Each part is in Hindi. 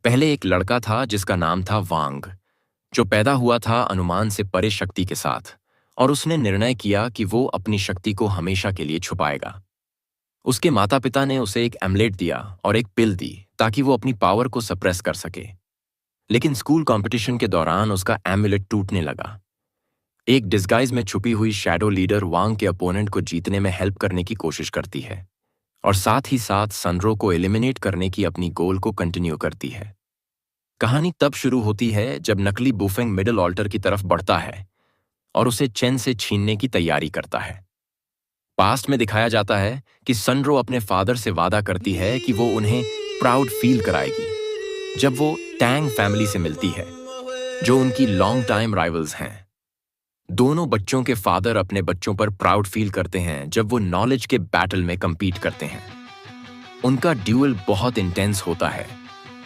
पहले एक लड़का था जिसका नाम था वांग, जो पैदा हुआ था अनुमान से परे शक्ति के साथ, और उसने निर्णय किया कि वो अपनी शक्ति को हमेशा के लिए छुपाएगा। उसके माता पिता ने उसे एक एमलेट दिया और एक पिल दी ताकि वो अपनी पावर को सप्रेस कर सके। लेकिन स्कूल कंपटीशन के दौरान उसका एमुलेट टूटने लगा। एक डिस्गाइज में छुपी हुई शैडो लीडर वांग के अपोनेंट को जीतने में हेल्प करने की कोशिश करती है और साथ ही साथ सनरो को एलिमिनेट करने की अपनी गोल को कंटिन्यू करती है। कहानी तब शुरू होती है जब नकली बुफेंग मिडिल ऑल्टर की तरफ बढ़ता है और उसे चेन से छीनने की तैयारी करता है। पास्ट में दिखाया जाता है कि सनरो अपने फादर से वादा करती है कि वो उन्हें प्राउड फील कराएगी जब वो टैंग फैमिली से मिलती है, जो उनकी लॉन्ग टाइम राइवल्स हैं। दोनों बच्चों के फादर अपने बच्चों पर प्राउड फील करते हैं जब वो नॉलेज के बैटल में compete करते हैं। उनका ड्यूल बहुत इंटेंस होता है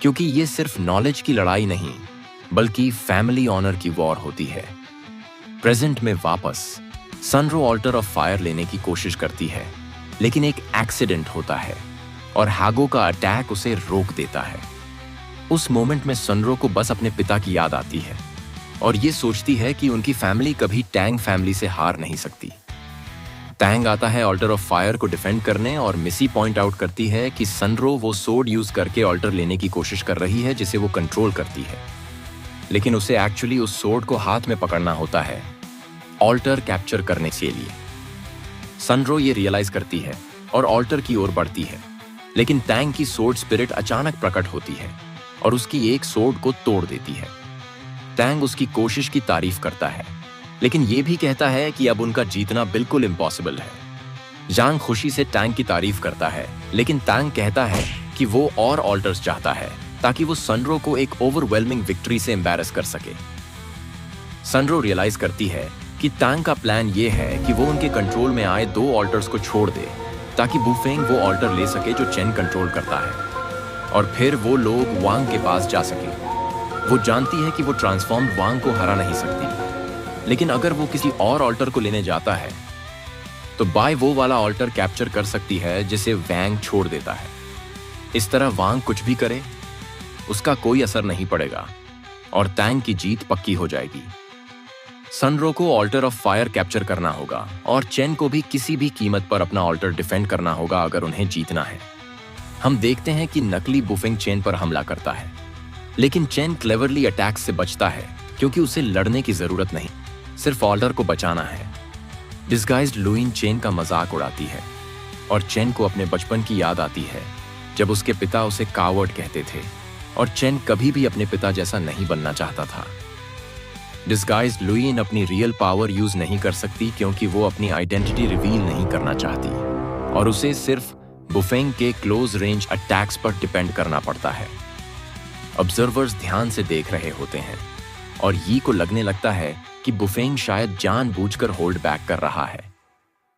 क्योंकि ये सिर्फ नॉलेज की लड़ाई नहीं बल्कि फैमिली ऑनर की वॉर होती है। प्रेजेंट में वापस सनरो ऑल्टर ऑफ फायर लेने की कोशिश करती है, लेकिन एक एक्सीडेंट होता है और हागो का अटैक उसे रोक देता है। उस मोमेंट में सनरो को बस अपने पिता की याद आती है और ये सोचती है कि उनकी फैमिली कभी टैंग फैमिली से हार नहीं सकती। टैंग आता है ऑल्टर ऑफ फायर को डिफेंड करने और मिसी पॉइंट आउट करती है कि सनरो वो सोर्ड यूज करके ऑल्टर लेने की कोशिश कर रही है जिसे वो कंट्रोल करती है, लेकिन उसे एक्चुअली उस सोर्ड को हाथ में पकड़ना होता है ऑल्टर कैप्चर करने के लिए। सनरो ये रियलाइज करती है और ऑल्टर की ओर बढ़ती है, लेकिन टैंग की सोर्ड स्पिरिट अचानक प्रकट होती है और उसकी एक सोर्ड को तोड़ देती है। टैंग उसकी कोशिश की तारीफ करता है, लेकिन यह भी कहता है कि अब उनका जीतना बिल्कुल इम्पॉसिबल है। जांग खुशी से टैंग की तारीफ करता है, लेकिन टैंग कहता है कि वो और ऑल्टर्स चाहता है ताकि वो सनरो को एक ओवरवेलमिंग विक्ट्री से एम्बैरस कर सके। सनरो रियलाइज करती है कि टैंग का प्लान ये है कि वो उनके कंट्रोल में आए 2 ऑल्टर्स को छोड़ दे ताकि बुफेंग वो ऑल्टर ले सके जो चेन कंट्रोल करता है, और फिर वो लोग वांग के पास जा सके। वो जानती है कि वो ट्रांसफॉर्म्ड वांग को हरा नहीं सकती, लेकिन अगर वो किसी और ऑल्टर को लेने जाता है तो बाय वो वाला ऑल्टर कैप्चर कर सकती है जिसे वैंग छोड़ देता है। इस तरह वांग कुछ भी करे उसका कोई असर नहीं पड़ेगा और टैंग की जीत पक्की हो जाएगी। सनरो को ऑल्टर ऑफ फायर कैप्चर करना होगा और चेन को भी किसी भी कीमत पर अपना ऑल्टर डिफेंड करना होगा अगर उन्हें जीतना है। हम देखते हैं कि नकली बुफेंग चेन पर हमला करता है, लेकिन चेन क्लेवरली अटैक से बचता है क्योंकि उसे लड़ने की जरूरत नहीं, सिर्फ ऑल्टर को बचाना है। डिस्गाइज्ड लुइन चेन का मजाक उड़ाती है और चेन को अपने बचपन की याद आती है जब उसके पिता उसे कावर्ड कहते थे और चेन कभी भी अपने पिता जैसा नहीं बनना चाहता था। डिस्गाइज्ड लुइन अपनी रियल पावर यूज नहीं कर सकती क्योंकि वो अपनी आइडेंटिटी रिवील नहीं करना चाहती और उसे सिर्फ बुफेंग के क्लोज रेंज अटैक्स पर डिपेंड करना पड़ता है। ऑब्जर्वर्स ध्यान से देख रहे होते हैं और यी को लगने लगता है कि बुफेंग शायद जानबूझकर होल्ड बैक कर रहा है।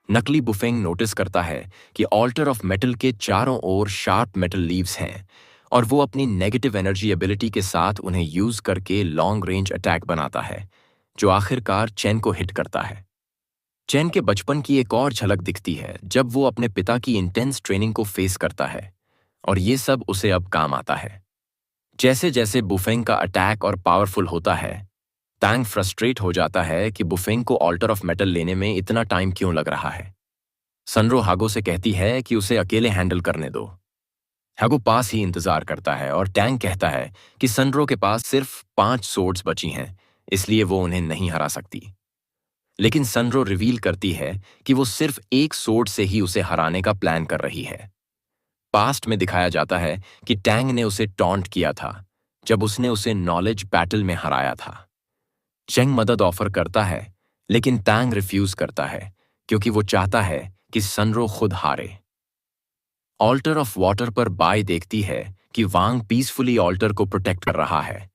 नकली बुफेंग नोटिस करता है कि ऑल्टर ऑफ मेटल के चारों ओर शार्प मेटल लीव्स हैं और वो अपनी नेगेटिव एनर्जी एबिलिटी के साथ उन्हें यूज करके लॉन्ग रेंज अटैक बनाता है, जो आखिरकार चेन को हिट करता है। चेन के बचपन की एक और झलक दिखती है जब वो अपने पिता की इंटेंस ट्रेनिंग को फेस करता है और ये सब उसे अब काम आता है। जैसे जैसे बुफेंग का अटैक और पावरफुल होता है, टैंग फ्रस्ट्रेट हो जाता है कि बुफेंग को ऑल्टर ऑफ मेटल लेने में इतना टाइम क्यों लग रहा है। सनरो हागो से कहती है कि उसे अकेले हैंडल करने दो। हागो पास ही इंतजार करता है और टैंग कहता है कि सनरो के पास सिर्फ 5 सोर्ड्स बची हैं, इसलिए वो उन्हें नहीं हरा सकती। लेकिन सनरो रिवील करती है कि वो सिर्फ एक सोर्ड से ही उसे हराने का प्लान कर रही है। पास्ट में दिखाया जाता है कि टैंग ने उसे टॉन्ट किया था जब उसने उसे नॉलेज बैटल में हराया था। चेंग मदद ऑफर करता है, लेकिन टैंग रिफ्यूज करता है क्योंकि वो चाहता है कि सनरो खुद हारे। ऑल्टर ऑफ वाटर पर बाय देखती है कि वांग पीसफुली ऑल्टर को प्रोटेक्ट कर रहा है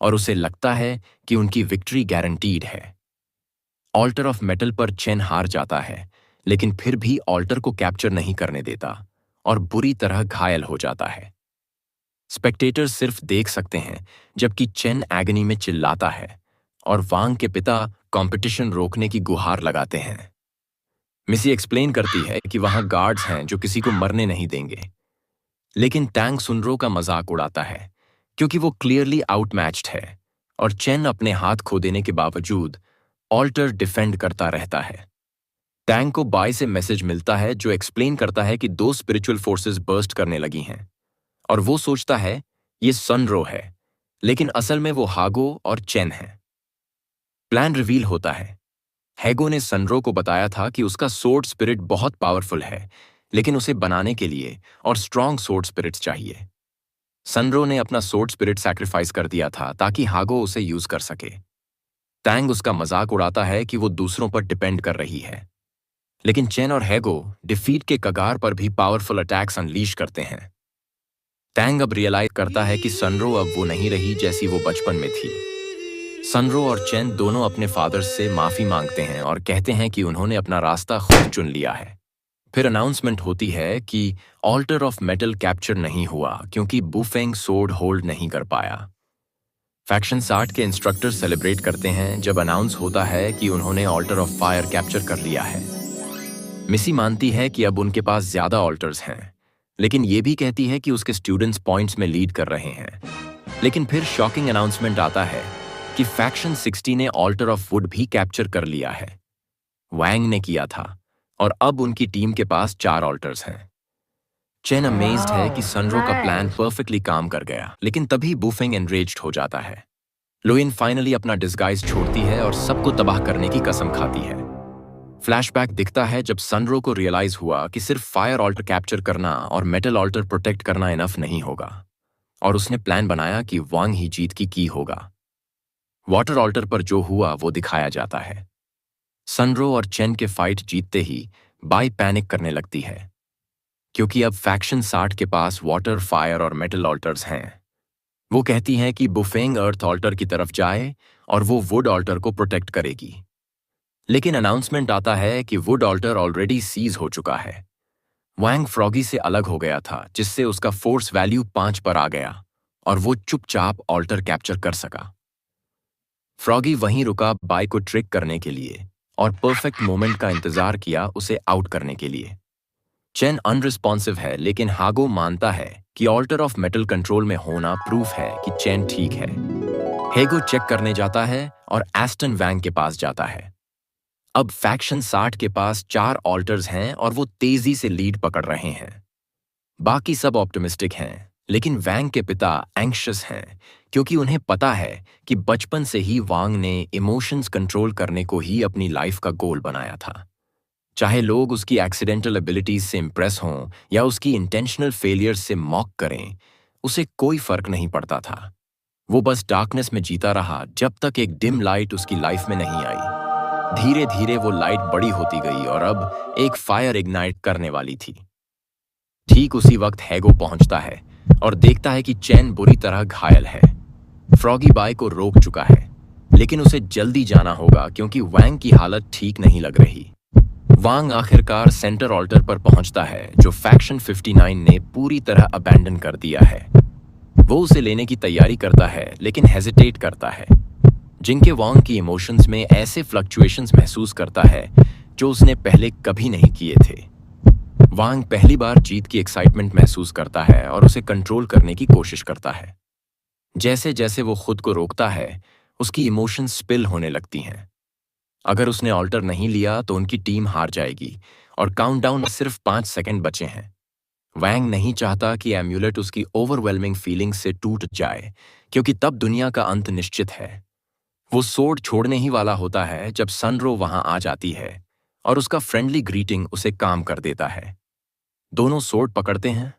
और उसे लगता है कि उनकी विक्ट्री गारंटीड है। ऑल्टर ऑफ मेटल पर चेन हार जाता है, लेकिन फिर भी ऑल्टर को कैप्चर नहीं करने देता और बुरी तरह घायल हो जाता है। स्पेक्टेटर्स सिर्फ देख सकते हैं जबकि चेन एगनी में चिल्लाता है और वांग के पिता कंपटीशन रोकने की गुहार लगाते हैं। मिसी एक्सप्लेन करती है कि वहां गार्ड्स हैं जो किसी को मरने नहीं देंगे, लेकिन टैंग सुनरो का मजाक उड़ाता है क्योंकि वो क्लियरली आउटमैच्ड है और चेन अपने हाथ खो देने के बावजूद ऑल्टर डिफेंड करता रहता है। टैंग को बाय से मैसेज मिलता है जो एक्सप्लेन करता है कि दो स्पिरिचुअल फोर्सेस बर्स्ट करने लगी हैं और वो सोचता है ये सनरो है, लेकिन असल में वो हागो और चेन है। प्लान रिवील होता है। हैगो ने सनरो को बताया था कि उसका सोर्ड स्पिरिट बहुत पावरफुल है, लेकिन उसे बनाने के लिए और स्ट्रॉन्ग सोर्ड स्पिरिट्स चाहिए। सनरो ने अपना सोर्ड स्पिरिट सैक्रिफाइस कर दिया था ताकि हागो उसे यूज कर सके। टैंग उसका मजाक उड़ाता है कि वो दूसरों पर डिपेंड कर रही है, लेकिन चेन और हैगो डिफीट के कगार पर भी पावरफुल अटैक्स अनलीश करते हैं। टैंग अब रियलाइज करता है कि सनरो अब वो नहीं रही जैसी वो बचपन में थी। सनरो और चेन दोनों अपने फादर से माफी मांगते हैं और कहते हैं कि उन्होंने अपना रास्ता खुद चुन लिया है। फिर अनाउंसमेंट होती है कि ऑल्टर ऑफ मेटल कैप्चर नहीं हुआ क्योंकि बुफेंग सोर्ड होल्ड नहीं कर पाया। फैक्शन 60 के इंस्ट्रक्टर सेलिब्रेट करते हैं जब अनाउंस होता है कि उन्होंने ऑल्टर ऑफ फायर कैप्चर कर लिया है। मिसी मानती है कि अब उनके पास ज्यादा ऑल्टर्स हैं, लेकिन ये भी कहती है कि उसके स्टूडेंट्स पॉइंट्स में लीड कर रहे हैं। लेकिन फिर शॉकिंग अनाउंसमेंट आता है कि फैक्शन 60 ने ऑल्टर ऑफ वुड भी कैप्चर कर लिया है। वैंग ने किया था और अब उनकी टीम के पास 4 ऑल्टर्स हैं। चेन अमेज्ड है कि सनरो का प्लान परफेक्टली काम कर गया, लेकिन तभी बुफेंग एनरेज्ड हो जाता है। लुइन फाइनली अपना डिस्गाइज छोड़ती है और सबको तबाह करने की कसम खाती है। फ्लैशबैक दिखता है जब सनरो को रियलाइज हुआ कि सिर्फ फायर ऑल्टर कैप्चर करना और मेटल ऑल्टर प्रोटेक्ट करना इनफ नहीं होगा, और उसने प्लान बनाया कि वांग ही जीत की होगा। वाटर ऑल्टर पर जो हुआ वो दिखाया जाता है। सनरो और चेन के फाइट जीतते ही बाई पैनिक करने लगती है, क्योंकि अब फैक्शन 60 के पास वाटर, फायर और मेटल ऑल्टर्स हैं। वो कहती हैं कि बुफेंग अर्थ ऑल्टर की तरफ जाए और वो वुड ऑल्टर को प्रोटेक्ट करेगी। लेकिन अनाउंसमेंट आता है कि वुड ऑल्टर ऑलरेडी सीज हो चुका है। वैंग फ्रॉगी से अलग हो गया था, जिससे उसका फोर्स वैल्यू 5 पर आ गया और वो चुपचाप ऑल्टर कैप्चर कर सका। फ्रॉगी वहीं रुका बाय को ट्रिक करने के लिए और परफेक्ट मोमेंट का इंतजार किया उसे आउट करने के लिए। चेन अनरिस्पॉन्सिव है, लेकिन हागो मानता है कि ऑल्टर ऑफ मेटल कंट्रोल में होना प्रूफ है कि चेन ठीक है। हेगो चेक करने जाता है और एस्टन वैंग के पास जाता है। अब फैक्शन 60 के पास 4 ऑल्टर्स हैं और वो तेजी से लीड पकड़ रहे हैं। बाकी सब ऑप्टिमिस्टिक हैं, लेकिन वैंग के पिता एंग्शियस हैं, क्योंकि उन्हें पता है कि बचपन से ही वांग ने इमोशंस कंट्रोल करने को ही अपनी लाइफ का गोल बनाया था। चाहे लोग उसकी एक्सीडेंटल एबिलिटीज से इंप्रेस हों या उसकी इंटेंशनल फेलियर्स से मॉक करें, उसे कोई फर्क नहीं पड़ता था। वो बस डार्कनेस में जीता रहा जब तक एक डिम लाइट उसकी लाइफ में नहीं आई। धीरे धीरे वो लाइट बड़ी होती गई और अब एक फायर इग्नाइट करने वाली थी। ठीक उसी वक्त हैगो पहुंचता है और देखता है कि चेन बुरी तरह घायल है। फ्रॉगी बाय को रोक चुका है, लेकिन उसे जल्दी जाना होगा क्योंकि वैंग की हालत ठीक नहीं लग रही। वांग आखिरकार सेंटर ऑल्टर पर पहुंचता है, जो फैक्शन 59 ने पूरी तरह अबैंडन कर दिया है। वो उसे लेने की तैयारी करता है, लेकिन हेजिटेट करता है। जिनके वांग की इमोशंस में ऐसे फ्लक्चुएशंस महसूस करता है जो उसने पहले कभी नहीं किए थे। वांग पहली बार जीत की एक्साइटमेंट महसूस करता है और उसे कंट्रोल करने की कोशिश करता है। जैसे जैसे वो खुद को रोकता है, उसकी इमोशंस स्पिल होने लगती हैं। अगर उसने ऑल्टर नहीं लिया तो उनकी टीम हार जाएगी और काउंटडाउन सिर्फ 5 सेकंड बचे हैं। वैंग नहीं चाहता कि एम्यूलेट उसकी ओवरवेलमिंग फीलिंग से टूट जाए, क्योंकि तब दुनिया का अंत निश्चित है। वो सोर्ड छोड़ने ही वाला होता है जब सनरो वहां आ जाती है और उसका फ्रेंडली ग्रीटिंग उसे काम कर देता है। दोनों सोर्ड पकड़ते हैं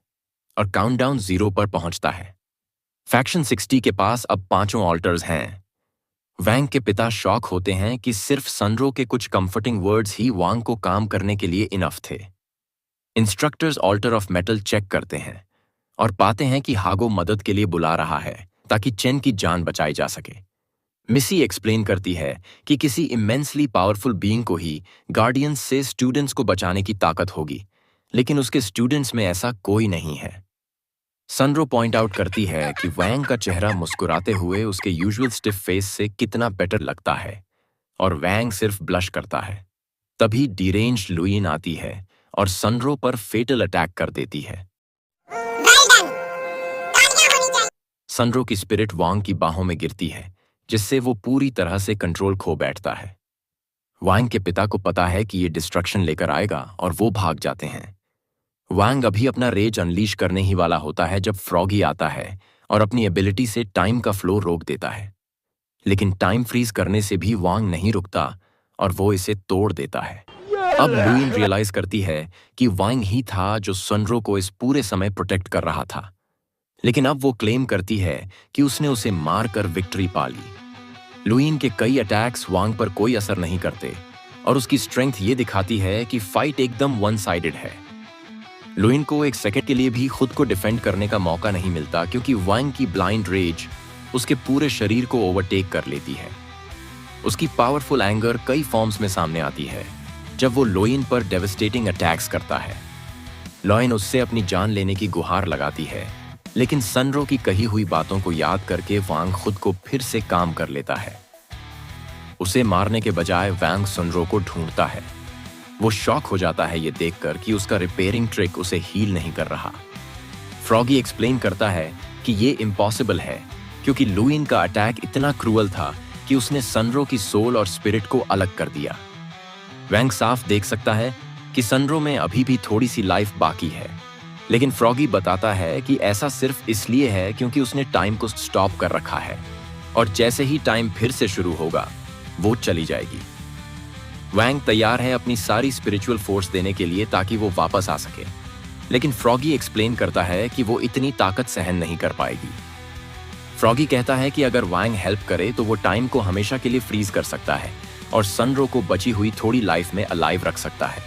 और काउंटडाउन 0 पर पहुंचता है। फैक्शन 60 के पास अब 5 ऑल्टर्स हैं। वैंग के पिता शॉक होते हैं कि सिर्फ सनरो के कुछ कंफर्टिंग वर्ड्स ही वांग को काम करने के लिए इनफ थे। Instructors alter of metal check करते हैं और पाते हैं कि हागो मदद के लिए बुला रहा है ताकि चेन की जान बचाई जा सके। मिसी एक्सप्लेन करती है कि किसी इमेंसली पावरफुल बीइंग को ही गार्डियंस से स्टूडेंट्स को बचाने की ताकत होगी, लेकिन उसके स्टूडेंट्स में ऐसा कोई नहीं है। सनरो पॉइंट आउट करती है कि वैंग का चेहरा मुस्कुराते हुए उसके यूजुअल स्टिफ फेस से कितना बेटर लगता है, और वैंग सिर्फ ब्लश करता है। तभी डिरेंज्ड लुइन आती है और सनरो पर फेटल अटैक कर देती है। सनरो की स्पिरिट वांग की बाहों में गिरती है, जिससे वो पूरी तरह से कंट्रोल खो बैठता है। वांग के पिता को पता है कि ये डिस्ट्रक्शन लेकर आएगा और वो भाग जाते हैं। वांग अभी अपना रेज अनलीश करने ही वाला होता है जब फ्रॉगी आता है और अपनी एबिलिटी से टाइम का फ्लो रोक देता है। लेकिन टाइम फ्रीज करने से भी वांग नहीं रुकता और वो इसे तोड़ देता है। अब लुइन रियलाइज करती है कि वांग ही था जो सनरो को इस पूरे समय प्रोटेक्ट कर रहा था। लेकिन अब वो क्लेम करती है कि उसने उसे मारकर विक्ट्री पा ली। लुइन के कई अटैक्स वांग पर कोई असर नहीं करते और उसकी स्ट्रेंथ ये दिखाती है कि फाइट एकदम वन साइडेड है। लुइन को एक सेकंड के लिए भी खुद को डिफेंड करने का मौका नहीं मिलता, क्योंकि वांग की ब्लाइंड रेज उसके पूरे शरीर को ओवरटेक कर लेती है। उसकी पावरफुल एंगर कई फॉर्म्स में सामने आती है जब वो लुइन पर डेवस्टेटिंग अटैक्स करता है। लुइन उससे अपनी जान लेने की गुहार लगाती है, लेकिन सनरो की कही हुई बातों को याद करके वांग खुद को फिर से काम कर लेता है। उसे मारने के बजाय वांग सनरो को ढूंढता है। वो शॉक हो जाता है ये देखकर कि उसका रिपेयरिंग ट्रिक उसे हील नहीं कर रहा। फ्रॉगी एक्सप्लेन करता है कि ये इम्पॉसिबल है, क्योंकि लुइन का अटैक इतना क्रूअल था कि उसने सनरो की सोल और स्पिरिट को अलग कर दिया। वांग साफ देख सकता है कि सनरो में अभी भी थोड़ी सी लाइफ बाकी है, लेकिन फ्रॉगी बताता है कि ऐसा सिर्फ इसलिए है क्योंकि उसने टाइम को स्टॉप कर रखा है और जैसे ही टाइम फिर से शुरू होगा वो चली जाएगी। वांग तैयार है अपनी सारी स्पिरिचुअल फोर्स देने के लिए ताकि वो वापस आ सके, लेकिन फ्रॉगी एक्सप्लेन करता है कि वो इतनी ताकत सहन नहीं कर पाएगी। फ्रॉगी कहता है कि अगर वांग हेल्प करे तो वो टाइम को हमेशा के लिए फ्रीज कर सकता है और सनरो को बची हुई थोड़ी लाइफ में अलाइव रख सकता है।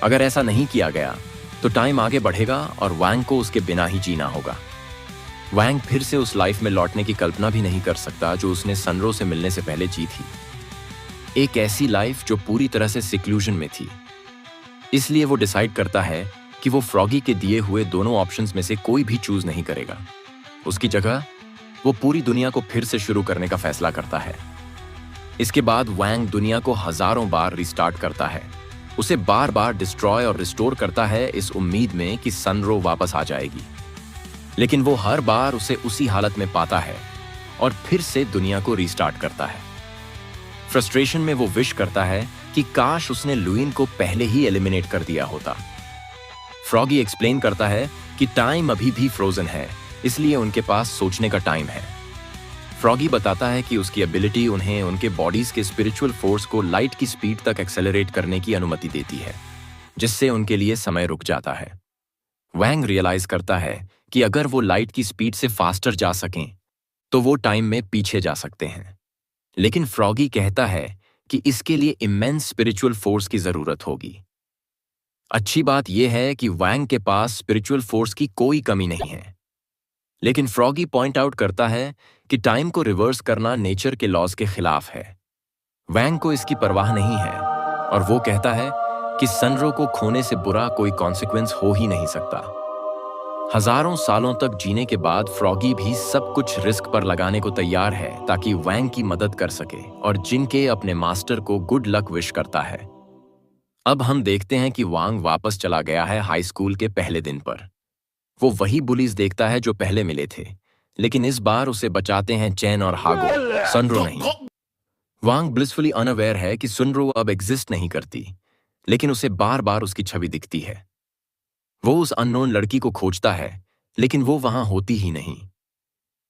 अगर ऐसा नहीं किया गया तो टाइम आगे बढ़ेगा और वांग को उसके बिना ही जीना होगा। वांग फिर से उस लाइफ में लौटने की कल्पना भी नहीं कर सकता जो उसने सनरो से मिलने से पहले जी थी, एक ऐसी लाइफ जो पूरी तरह से सिक्लूजन में थी। इसलिए वो डिसाइड करता है कि वो फ्रॉगी के दिए हुए दोनों ऑप्शंस में से कोई भी चूज नहीं करेगा। उसकी जगह वो पूरी दुनिया को फिर से शुरू करने का फैसला करता है। इसके बाद वांग दुनिया को हजारों बार रिस्टार्ट करता है। उसे बार बार डिस्ट्रॉय और रिस्टोर करता है इस उम्मीद में कि सनरो वापस आ जाएगी, लेकिन वो हर बार उसे उसी हालत में पाता है और फिर से दुनिया को रीस्टार्ट करता है। फ्रस्ट्रेशन में वो विश करता है कि काश उसने लुइन को पहले ही एलिमिनेट कर दिया होता। फ्रॉगी एक्सप्लेन करता है कि टाइम अभी भी फ्रोजन है, इसलिए उनके पास सोचने का टाइम है। फ्रॉगी बताता है कि उसकी एबिलिटी उन्हें उनके बॉडीज के स्पिरिचुअल फोर्स को लाइट की स्पीड तक एक्सेलरेट करने की अनुमति देती है, जिससे उनके लिए समय रुक जाता है। वांग रियलाइज करता है कि अगर वो लाइट की स्पीड से फास्टर जा सकें तो वो टाइम में पीछे जा सकते हैं, लेकिन फ्रॉगी कहता है कि इसके लिए इमेंस स्पिरिचुअल फोर्स की जरूरत होगी। अच्छी बात यह है कि वांग के पास स्पिरिचुअल फोर्स की कोई कमी नहीं है, लेकिन फ्रॉगी पॉइंट आउट करता है कि टाइम को रिवर्स करना नेचर के लॉज के खिलाफ है। वांग को इसकी परवाह नहीं है और वो कहता है कि सनरो को खोने से बुरा कोई कॉन्सिक्वेंस हो ही नहीं सकता। हजारों सालों तक जीने के बाद फ्रॉगी भी सब कुछ रिस्क पर लगाने को तैयार है ताकि वांग की मदद कर सके और जिनके अपने मास्टर को गुड लक विश करता है। अब हम देखते हैं कि वांग वापस चला गया है हाई स्कूल के पहले दिन पर। वो वही बुलीज देखता है जो पहले मिले थे, लेकिन इस बार उसे बचाते हैं चैन और हागो, सनरो नहीं। वांग ब्लिसफुली अनअवेयर है कि सनरो अब एग्जिस्ट नहीं करती, लेकिन उसे बार बार उसकी छवि दिखती है। वो उस अननोन लड़की को खोजता है, लेकिन वो वहां होती ही नहीं।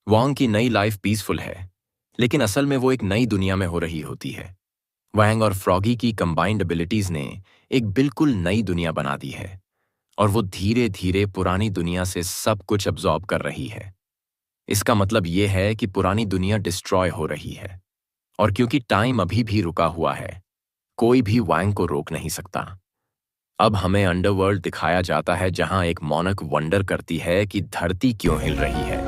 वांग की नई लाइफ पीसफुल है, लेकिन असल में वो एक नई दुनिया में हो रही होती है। वांग और फ्रॉगी की कंबाइंड एबिलिटीज ने एक बिल्कुल नई दुनिया बना दी है और वो धीरे धीरे पुरानी दुनिया से सब कुछ अब्सॉर्ब कर रही है। इसका मतलब ये है कि पुरानी दुनिया डिस्ट्रॉय हो रही है, और क्योंकि टाइम अभी भी रुका हुआ है, कोई भी वांग को रोक नहीं सकता। अब हमें अंडरवर्ल्ड दिखाया जाता है जहां एक मोनक वंडर करती है कि धरती क्यों हिल रही है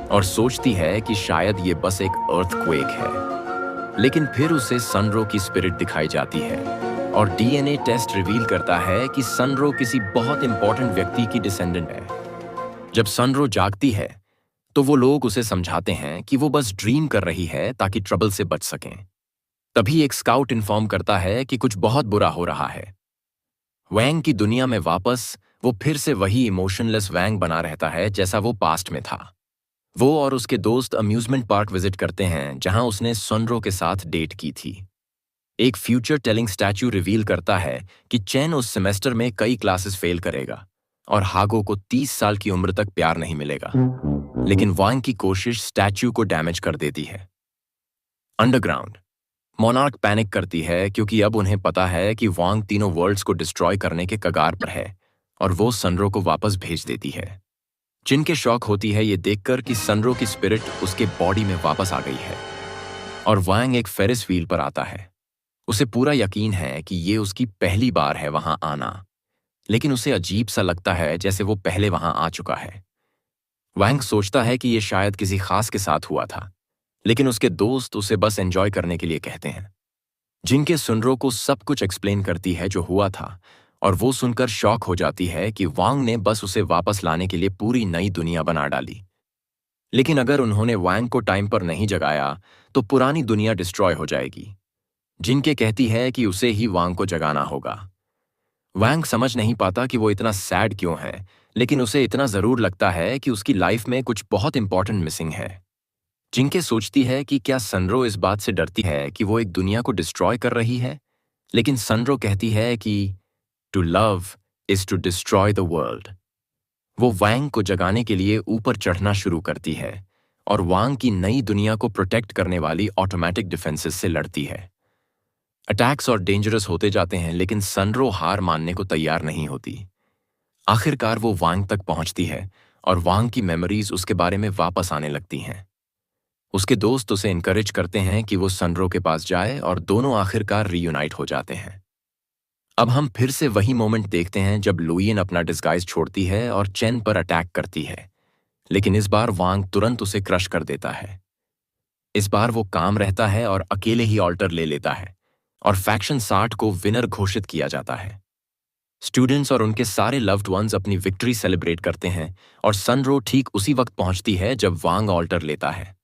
और सोचती है कि शायद ये बस एक अर्थक्वेक है। लेकिन फिर उसे सनरो की स्पिरिट दिखाई जाती है और डीएनए टेस्ट रिवील करता है कि सनरो किसी बहुत इंपॉर्टेंट व्यक्ति की डिसेंडेंट है। जब सनरो जागती है तो वो लोग उसे समझाते हैं कि वो बस ड्रीम कर रही है ताकि ट्रबल से बच सकें। तभी एक स्काउट इन्फॉर्म करता है कि कुछ बहुत बुरा हो रहा है। वांग की दुनिया में वापस वो फिर से वही इमोशनलेस वांग बना रहता है जैसा वो पास्ट में था। वो और उसके दोस्त अम्यूजमेंट पार्क विजिट करते हैं जहां उसने सनरो के साथ डेट की थी। एक फ्यूचर टेलिंग स्टैच्यू रिवील करता है कि चेन उस सेमेस्टर में कई क्लासेस फेल करेगा और हागो को 30 साल की उम्र तक प्यार नहीं मिलेगा। लेकिन वांग की कोशिश स्टैच्यू को डैमेज कर देती है। अंडरग्राउंड मोनार्क पैनिक करती है क्योंकि अब उन्हें पता है कि वांग तीनों वर्ल्ड्स को डिस्ट्रॉय करने के कगार पर है और वो सनरो को वापस भेज देती है। जिनके शॉक होती है ये देखकर कि सनरो की स्पिरिट उसके बॉडी में वापस आ गई है और वांग एक फेरिस व्हील पर आता है। उसे पूरा यकीन है कि ये उसकी पहली बार है वहां आना, लेकिन उसे अजीब सा लगता है जैसे वो पहले वहां आ चुका है। वांग सोचता है कि ये शायद किसी खास के साथ हुआ था, लेकिन उसके दोस्त उसे बस एंजॉय करने के लिए कहते हैं। जिनके सुनरो को सब कुछ एक्सप्लेन करती है जो हुआ था और वो सुनकर शॉक हो जाती है कि वांग ने बस उसे वापस लाने के लिए पूरी नई दुनिया बना डाली। लेकिन अगर उन्होंने वांग को टाइम पर नहीं जगाया तो पुरानी दुनिया डिस्ट्रॉय हो जाएगी। जिनके कहती है कि उसे ही वांग को जगाना होगा। वांग समझ नहीं पाता कि वो इतना सैड क्यों है, लेकिन उसे इतना जरूर लगता है कि उसकी लाइफ में कुछ बहुत इंपॉर्टेंट मिसिंग है। जिनके सोचती है कि क्या सनरो इस बात से डरती है कि वो एक दुनिया को डिस्ट्रॉय कर रही है, लेकिन सनरो कहती है कि to love is to destroy the world. वो वांग को जगाने के लिए ऊपर चढ़ना शुरू करती है और वांग की नई दुनिया को प्रोटेक्ट करने वाली ऑटोमेटिक डिफेंसेस से लड़ती है। अटैक्स और डेंजरस होते जाते हैं, लेकिन सनरो हार मानने को तैयार नहीं होती। आखिरकार वो वांग तक पहुंचती है और वांग की मेमोरीज उसके बारे में वापस आने लगती हैं। उसके दोस्त उसे इनकरेज करते हैं कि वो सनरो के पास जाए और दोनों आखिरकार रीयूनाइट हो जाते हैं। अब हम फिर से वही मोमेंट देखते हैं जब लुयिन अपना डिस्गाइज छोड़ती है और चेन पर अटैक करती है, लेकिन इस बार वांग तुरंत उसे क्रश कर देता है। इस बार वो काम रहता है और अकेले ही ऑल्टर ले लेता है और फैक्शन 60 को विनर घोषित किया जाता है। स्टूडेंट्स और उनके सारे लव्ड वंस अपनी विक्ट्री सेलिब्रेट करते हैं और सनरो ठीक उसी वक्त पहुंचती है जब वांग ऑल्टर लेता है।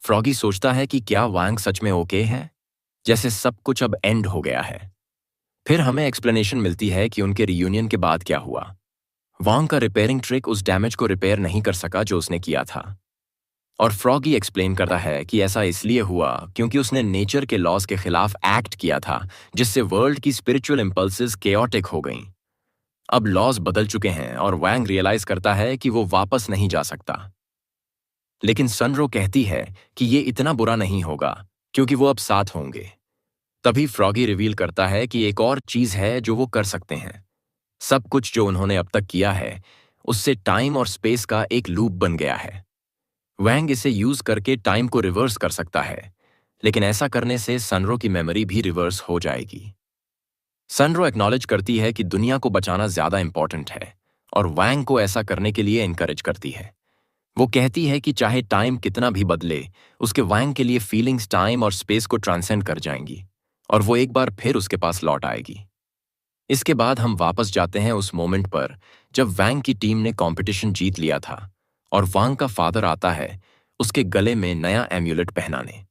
फ्रॉगी सोचता है कि क्या वांग सच में ओके है, जैसे सब कुछ अब एंड हो गया है। फिर हमें एक्सप्लेनेशन मिलती है कि उनके रियूनियन के बाद क्या हुआ। वांग का रिपेयरिंग ट्रिक उस डैमेज को रिपेयर नहीं कर सका जो उसने किया था, और फ्रॉगी एक्सप्लेन करता है कि ऐसा इसलिए हुआ क्योंकि उसने नेचर के लॉज के खिलाफ एक्ट किया था, जिससे वर्ल्ड की स्पिरिचुअल इंपल्सेस केओटिक हो गईं। अब लॉज बदल चुके हैं और वांग रियलाइज करता है कि वो वापस नहीं जा सकता। लेकिन सनरो कहती है कि ये इतना बुरा नहीं होगा क्योंकि वो अब साथ होंगे। तभी फ्रॉगी रिवील करता है कि एक और चीज है जो वो कर सकते हैं। सब कुछ जो उन्होंने अब तक किया है उससे टाइम और स्पेस का एक लूप बन गया है। वांग इसे यूज करके टाइम को रिवर्स कर सकता है, लेकिन ऐसा करने से सनरो की मेमोरी भी रिवर्स हो जाएगी। सनरो एक्नॉलेज करती है कि दुनिया को बचाना ज्यादा इंपॉर्टेंट है और वांग को ऐसा करने के लिए एनकरेज करती है। वो कहती है कि चाहे टाइम कितना भी बदले, उसके वांग के लिए फीलिंग्स टाइम और स्पेस को ट्रांसेंड कर जाएंगी और वो एक बार फिर उसके पास लौट आएगी। इसके बाद हम वापस जाते हैं उस मोमेंट पर जब वांग की टीम ने कंपटीशन जीत लिया था और वांग का फादर आता है उसके गले में नया एम्यूलेट पहनाने।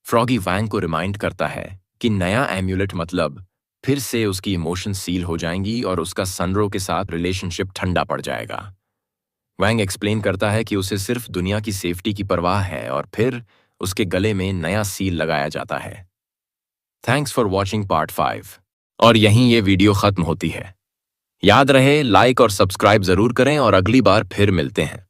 फ्रॉगी वांग को रिमाइंड करता है कि नया एम्यूलेट मतलब फिर से उसकी इमोशन सील हो जाएंगी और उसका सनरो के साथ रिलेशनशिप ठंडा पड़ जाएगा। वांग एक्सप्लेन करता है कि उसे सिर्फ दुनिया की सेफ्टी की परवाह है और फिर उसके गले में नया सील लगाया जाता है। Thanks for watching part 5। और यहीं ये वीडियो खत्म होती है। याद रहे, लाइक और सब्सक्राइब जरूर करें और अगली बार फिर मिलते हैं।